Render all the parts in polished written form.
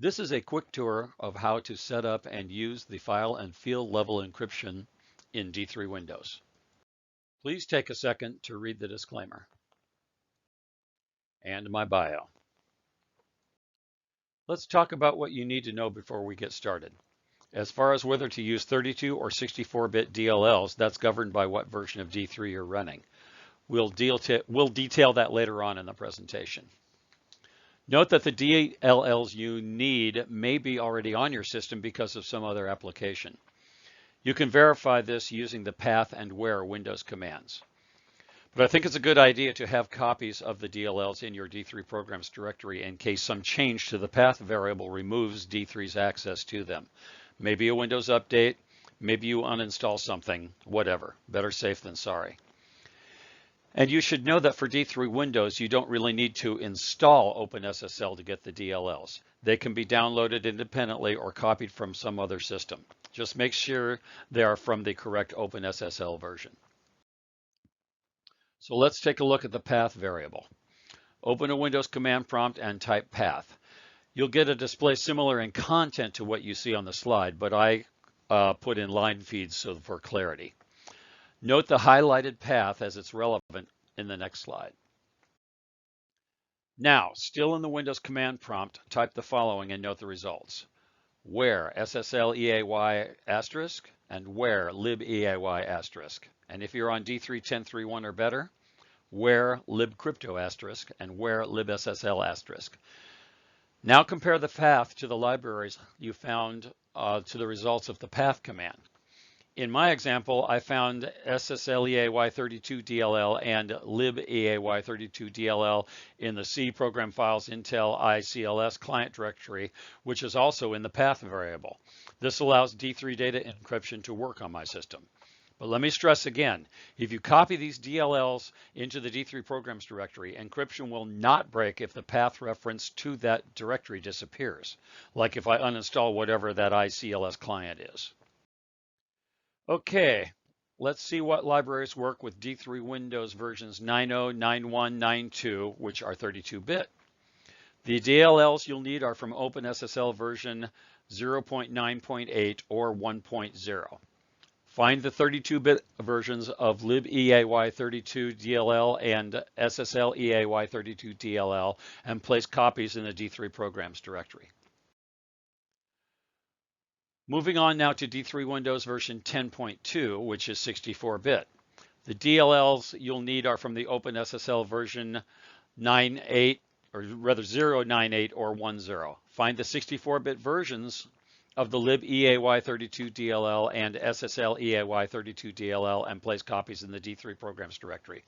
This is a quick tour of how to set up and use the file and field level encryption in D3 Windows. Please take a second to read the disclaimer and my bio. Let's talk about what you need to know before we get started. As far as whether to use 32 or 64-bit DLLs, that's governed by what version of D3 you're running. We'll detail that later on in the presentation. Note that the DLLs you need may be already on your system because of some other application. You can verify this using the path and where Windows commands. But I think it's a good idea to have copies of the DLLs in your D3 programs directory in case some change to the path variable removes D3's access to them. Maybe a Windows update, maybe you uninstall something, whatever. Better safe than sorry. And you should know that for D3 Windows, you don't really need to install OpenSSL to get the DLLs. They can be downloaded independently or copied from some other system. Just make sure they are from the correct OpenSSL version. So let's take a look at the path variable. Open a Windows command prompt and type path. You'll get a display similar in content to what you see on the slide, but I put in line feeds for clarity. Note the highlighted path as it's relevant in the next slide. Now, still in the Windows command prompt, type the following and note the results. Where SSLEAY asterisk and where LIBEAY asterisk. And if you're on D3 10.3.1 or better, where libcrypto asterisk and where libssl asterisk. Now compare the path to the libraries you found to the results of the path command. In my example, I found SSLEAY32DLL and LIBEAY32DLL in the C program files Intel ICLS client directory, which is also in the path variable. This allows D3 data encryption to work on my system. But let me stress again, if you copy these DLLs into the D3 programs directory, encryption will not break if the path reference to that directory disappears, like if I uninstall whatever that ICLS client is. Okay, let's see what libraries work with D3 Windows versions 9.0, 9.1, 9.2, which are 32-bit. The DLLs you'll need are from OpenSSL version 0.9.8 or 1.0. Find the 32-bit versions of LIBEAY32DLL and SSLEAY32DLL and place copies in the D3 programs directory. Moving on now to D3 Windows version 10.2, which is 64-bit. The DLLs you'll need are from the OpenSSL version 9.8, or rather 0.9.8 or 1.0. Find the 64-bit versions of the LIBEAY32DLL and SSLEAY32DLL and place copies in the D3 programs directory.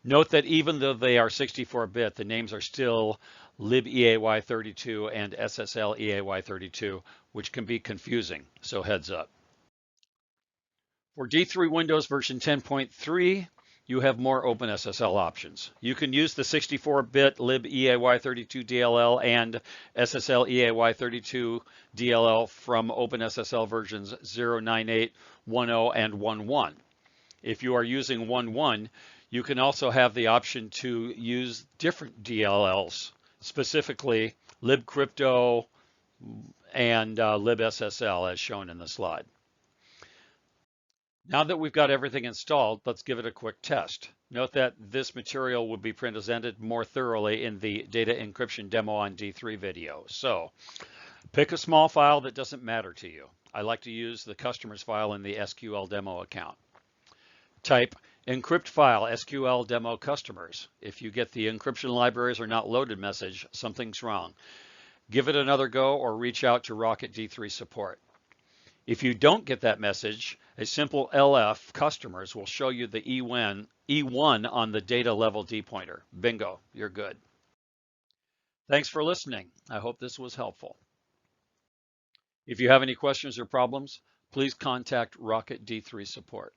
Note that even though they are 64-bit, the names are still LIBEAY32 and SSLEAY32, which can be confusing, so heads up. For D3 Windows version 10.3, you have more OpenSSL options. You can use the 64-bit LIBEAY32DLL and SSLEAY32DLL from OpenSSL versions 0.9.8, 1.0, and 1.1. If you are using 1.1, you can also have the option to use different DLLs, specifically libcrypto and libssl as shown in the slide. Now that we've got everything installed, let's give it a quick test. Note that this material will be presented more thoroughly in the data encryption demo on D3 video. So pick a small file that doesn't matter to you. I like to use the customers file in the SQL demo account. Type encrypt file SQL demo customers. If you get the encryption libraries are not loaded message, something's wrong. Give it another go or reach out to Rocket D3 support. If you don't get that message, a simple LF customers will show you the E1 on the data level D pointer. Bingo, you're good. Thanks for listening. I hope this was helpful. If you have any questions or problems, please contact Rocket D3 support.